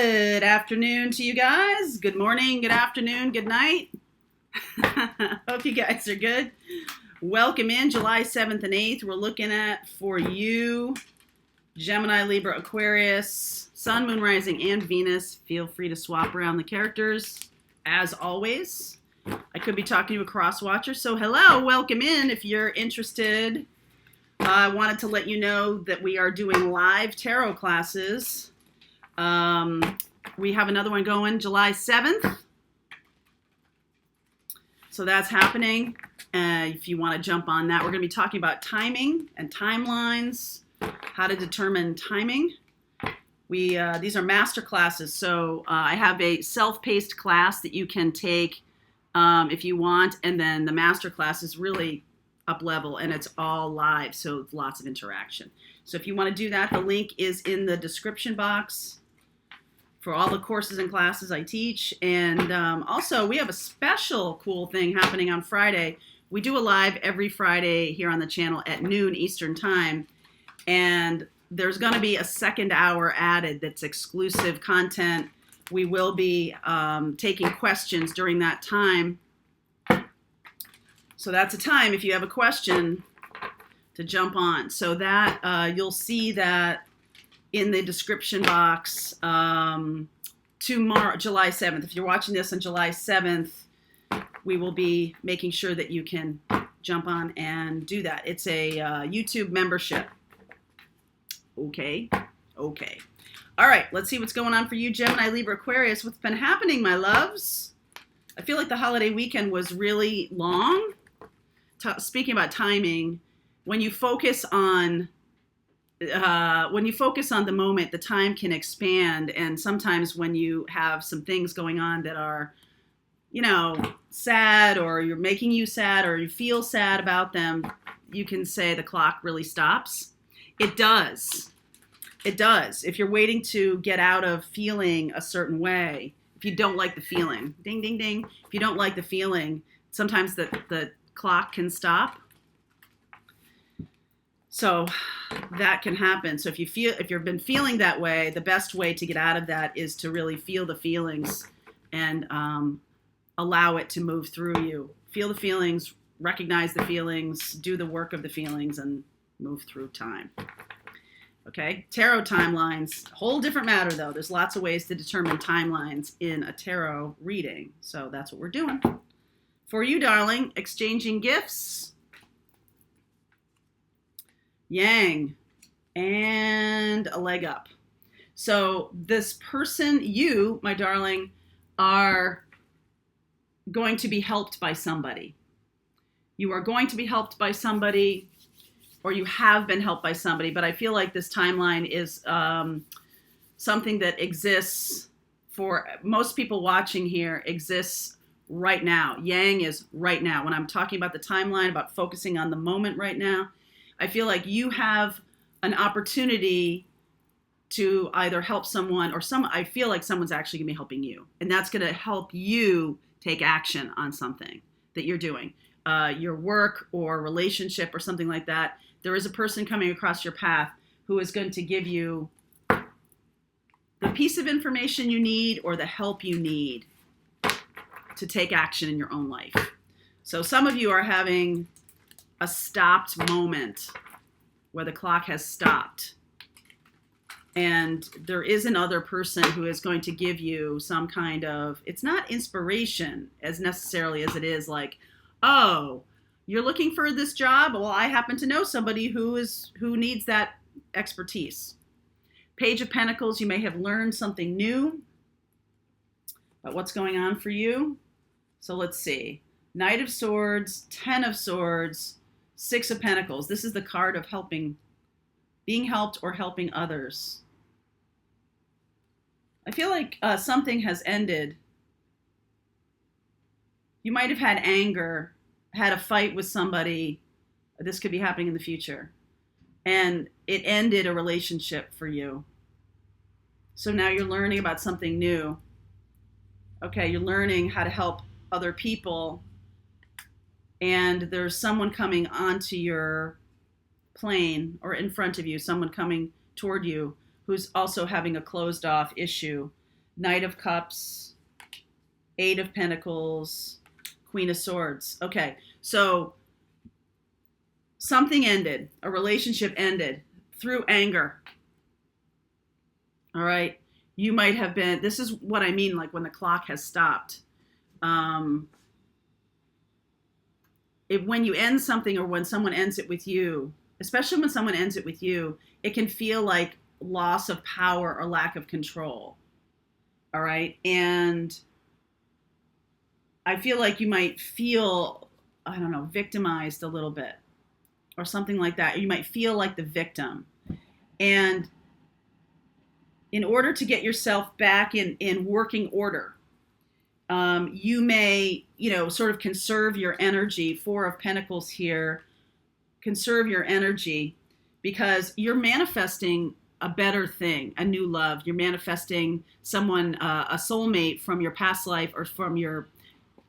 Good afternoon to you guys. Good morning, good afternoon, good night. Hope you guys are good. Welcome in July 7th and 8th. We're looking at, for you, Gemini, Libra, Aquarius, Sun, Moon, Rising, and Venus. Feel free to swap around the characters, as always. I could be talking to a cross-watcher, so hello, welcome in if you're interested. I wanted to let you know that we are doing live tarot classes. We have another one going July 7th. So that's happening. If you want to jump on that, we're going to be talking about timing and timelines, how to determine timing. These are master classes. So I have a self-paced class that you can take if you want. And then the master class is really up level and it's all live. So it's lots of interaction. So if you want to do that, the link is in the description box for all the courses and classes I teach. And also we have a special cool thing happening on Friday. We do a live every Friday here on the channel at noon Eastern time. And there's going to be a second hour added that's exclusive content. We will be taking questions during that time. So that's a time if you have a question to jump on. So that you'll see that in the description box tomorrow, July 7th. If you're watching this on July 7th, we will be making sure that you can jump on and do that. It's a YouTube membership. Okay. All right, let's see what's going on for you, Gemini, Libra, Aquarius. What's been happening, my loves? I feel like the holiday weekend was really long. Speaking about timing, when you focus on the moment, the time can expand. And sometimes when you have some things going on that are, sad, or you're making you sad, or you feel sad about them, you can say the clock really stops. It does. If you're waiting to get out of feeling a certain way, if you don't like the feeling, ding, ding, ding. If you don't like the feeling, sometimes the clock can stop. So that can happen. So if you've been feeling that way, the best way to get out of that is to really feel the feelings and allow it to move through you. Feel the feelings, recognize the feelings, do the work of the feelings, and move through time. Okay, tarot timelines, whole different matter though. There's lots of ways to determine timelines in a tarot reading. So that's what we're doing. For you, darling, exchanging gifts. Yang, and a leg up. So this person, you, my darling, are going to be helped by somebody. You are going to be helped by somebody, or you have been helped by somebody, but I feel like this timeline is something that exists for most people watching here, exists right now. Yang is right now. When I'm talking about the timeline, about focusing on the moment right now, I feel like you have an opportunity to either help someone or I feel like someone's actually gonna be helping you. And that's gonna help you take action on something that you're doing. Your work or relationship or something like that. There is a person coming across your path who is going to give you the piece of information you need or the help you need to take action in your own life. So some of you are having a stopped moment where the clock has stopped. And there is another person who is going to give you some kind of, it's not inspiration as necessarily as it is like, oh, you're looking for this job? Well, I happen to know somebody who needs that expertise. Page of Pentacles, you may have learned something new about what's going on for you. So let's see. Knight of Swords, Ten of Swords, Six of Pentacles. This is the card of helping, being helped or helping others. I feel like something has ended. You might have had anger, had a fight with somebody. This could be happening in the future. And it ended a relationship for you. So now you're learning about something new. Okay, you're learning how to help other people. And there's someone coming onto your plane or in front of you, someone coming toward you who's also having a closed off issue. Knight of Cups, Eight of Pentacles, Queen of Swords. Okay, so something ended, a relationship ended through anger. All right, you might have been, this is what I mean, like when the clock has stopped. When you end something, or when someone ends it with you, especially when someone ends it with you, it can feel like loss of power or lack of control. All right, and I feel like you might feel, I don't know, victimized a little bit or something like that. You might feel like the victim. And in order to get yourself back in working order, you may, sort of conserve your energy. Four of Pentacles here. Conserve your energy because you're manifesting a better thing, a new love. You're manifesting someone, a soulmate from your past life, or from your,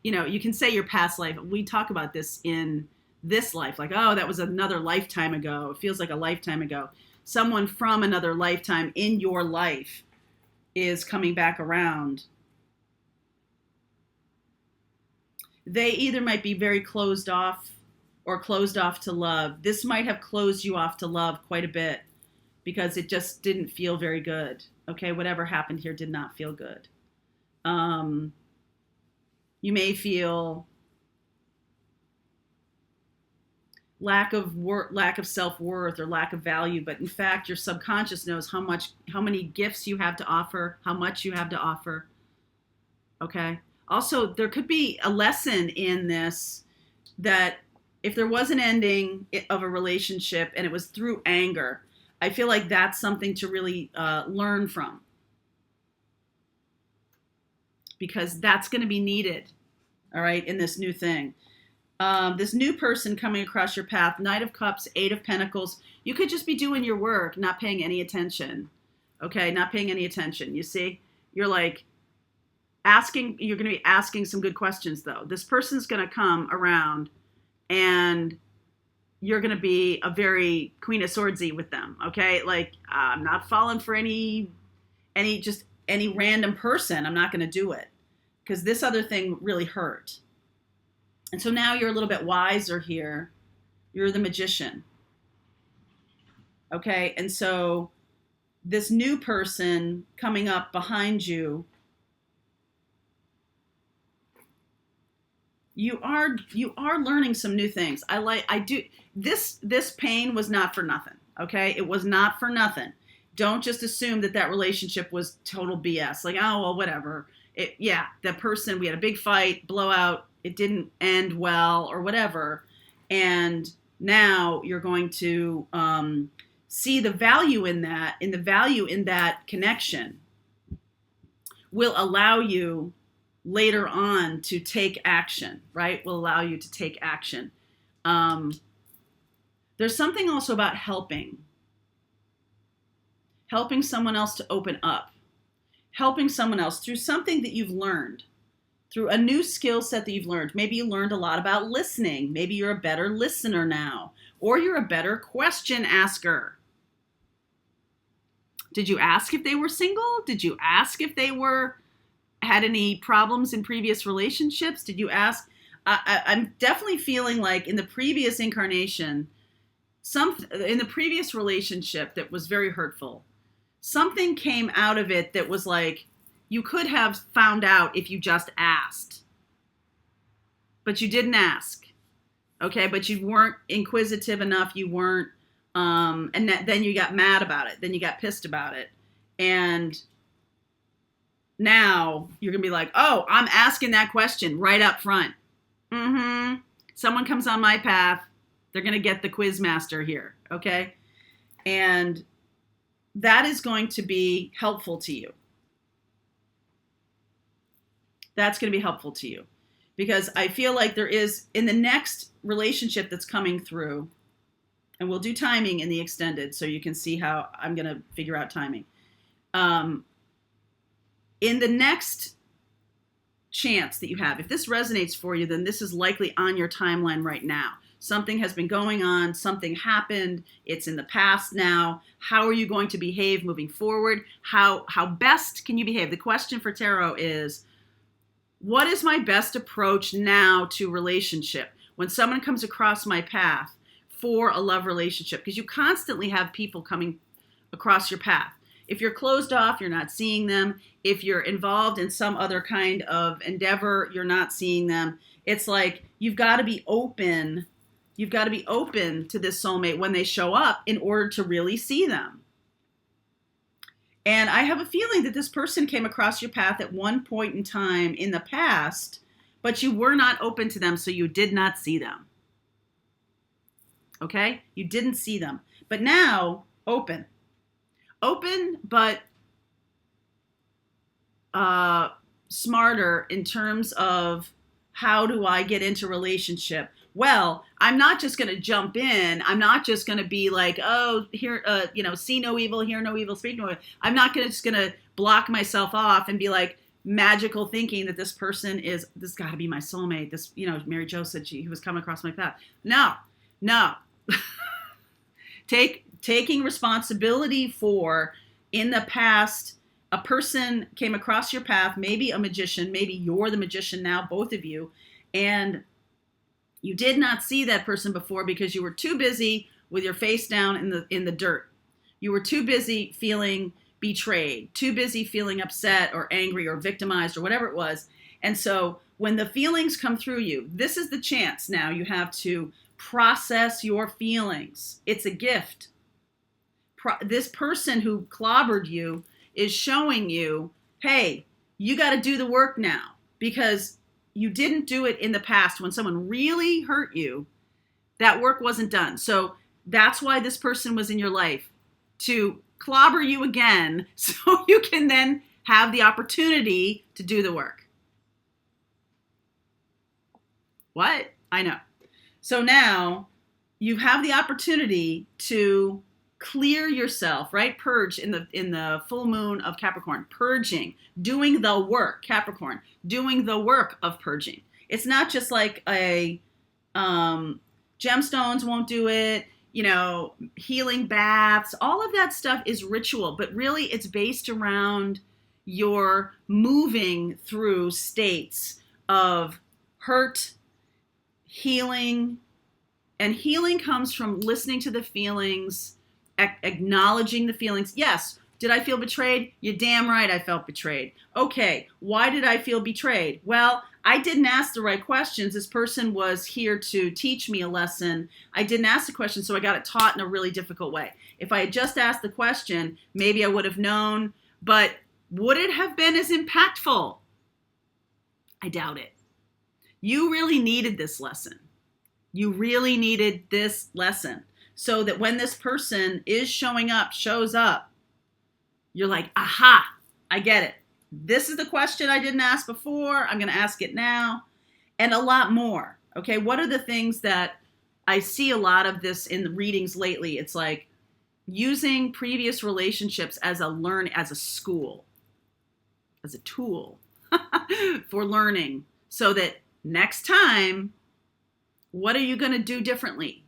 you can say your past life. We talk about this in this life, like, oh, that was another lifetime ago. It feels like a lifetime ago. Someone from another lifetime in your life is coming back around. They either might be very closed off or closed off to love. This might have closed you off to love quite a bit because it just didn't feel very good. Okay, whatever happened here did not feel good. You may feel lack of self-worth, or lack of value, but in fact your subconscious knows how many gifts you have to offer, how much you have to offer. Okay, also there could be a lesson in this, that if there was an ending of a relationship and it was through anger, I feel like that's something to really learn from, because that's going to be needed, all right, in this new thing. This new person coming across your path, Knight of Cups, Eight of Pentacles. You could just be doing your work, not paying any attention. Okay, not paying any attention. You see, you're like you're going to be asking some good questions though. This person's going to come around and you're going to be a very Queen of Swordsy with them. Okay, like I'm not falling for any random person. I'm not going to do it because this other thing really hurt. And so now you're a little bit wiser here. You're the Magician. Okay, and so this new person coming up behind you, you are learning some new things. This pain was not for nothing. Okay, it was not for nothing. Don't just assume that relationship was total BS. Like, oh well, whatever. That person, we had a big fight, blowout. It didn't end well or whatever. And now you're going to see the value in that, connection will allow you later on to take action, right? Will allow you to take action. There's something also about helping someone else to open up, helping someone else through something that you've learned, through a new skill set that you've learned. Maybe you learned a lot about listening. Maybe you're a better listener now, or you're a better question asker. Did you ask if they were single? Did you ask if they had any problems in previous relationships? Did you ask? I'm definitely feeling like in the previous incarnation, in the previous relationship that was very hurtful, something came out of it that was like, you could have found out if you just asked, but you didn't ask. Okay, but you weren't inquisitive enough. You weren't, and then you got mad about it. Then you got pissed about it, and now you're gonna be like, oh, I'm asking that question right up front. Someone comes on my path, they're gonna get the quiz master here. Okay, and that is going to be helpful to you. That's going to be helpful to you, because I feel like there is, in the next relationship that's coming through, and we'll do timing in the extended so you can see how I'm going to figure out timing. In the next chance that you have, if this resonates for you, then this is likely on your timeline right now. Something has been going on. Something happened. It's in the past now. How are you going to behave moving forward? How best can you behave? The question for tarot is, what is my best approach now to relationship when someone comes across my path for a love relationship? Because you constantly have people coming across your path. If you're closed off, you're not seeing them. If you're involved in some other kind of endeavor, you're not seeing them. It's like you've got to be open. You've got to be open to this soulmate when they show up in order to really see them. And I have a feeling that this person came across your path at one point in time in the past, but you were not open to them, so you did not see them. Okay? You didn't see them. But now, open. Open, but smarter in terms of how do I get into relationship? Well, I'm not just going to jump in. I'm not just going to be like, oh, here, see no evil, hear no evil, speak no evil. I'm not just going to block myself off and be like magical thinking that this person this got to be my soulmate. This, Mary Jo said he was coming across my path. No. Taking responsibility for, in the past, a person came across your path, maybe a magician, maybe you're the magician now, both of you, and you did not see that person before because you were too busy with your face down in the dirt. You were too busy feeling betrayed, too busy feeling upset or angry or victimized or whatever it was. And so when the feelings come through you, this is the chance now you have to process your feelings. It's a gift. This person who clobbered you is showing you, hey, you got to do the work now because you didn't do it in the past. When someone really hurt you, that work wasn't done. So that's why this person was in your life, to clobber you again so you can then have the opportunity to do the work. What? I know. So now you have the opportunity to clear yourself, right? Purge in the full moon of Capricorn. Purging, doing the work, Capricorn, doing the work of purging. It's not just like gemstones won't do it, healing baths. All of that stuff is ritual, but really it's based around your moving through states of hurt, healing, and healing comes from listening to the feelings, acknowledging the feelings. Yes. Did I feel betrayed? You're damn right I felt betrayed. Okay. Why did I feel betrayed? Well, I didn't ask the right questions. This person was here to teach me a lesson. I didn't ask the question, so I got it taught in a really difficult way. If I had just asked the question, maybe I would have known, but would it have been as impactful? I doubt it. You really needed this lesson. You really needed this lesson. So that when this person shows up, you're like, aha, I get it. This is the question I didn't ask before. I'm going to ask it now. And a lot more. Okay, what are the things that I see a lot of this in the readings lately? It's like using previous relationships as a school, as a tool for learning, so that next time, what are you going to do differently?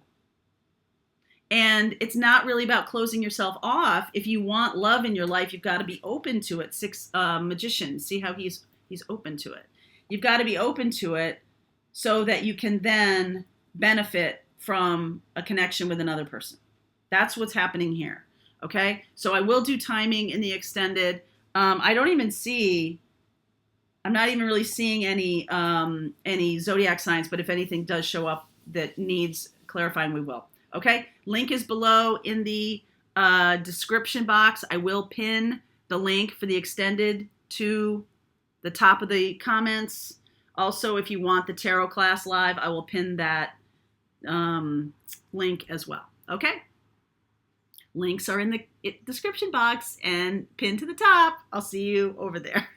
And it's not really about closing yourself off. If you want love in your life, you've got to be open to it. Magician, see how he's open to it. You've got to be open to it so that you can then benefit from a connection with another person. That's what's happening here. Okay? So I will do timing in the extended. I'm not even really seeing any zodiac signs, but if anything does show up that needs clarifying, we will. Okay, link is below in the description box. I will pin the link for the extended to the top of the comments. Also, if you want the tarot class live, I will pin that link as well. Okay, links are in the description box and pinned to the top. I'll see you over there.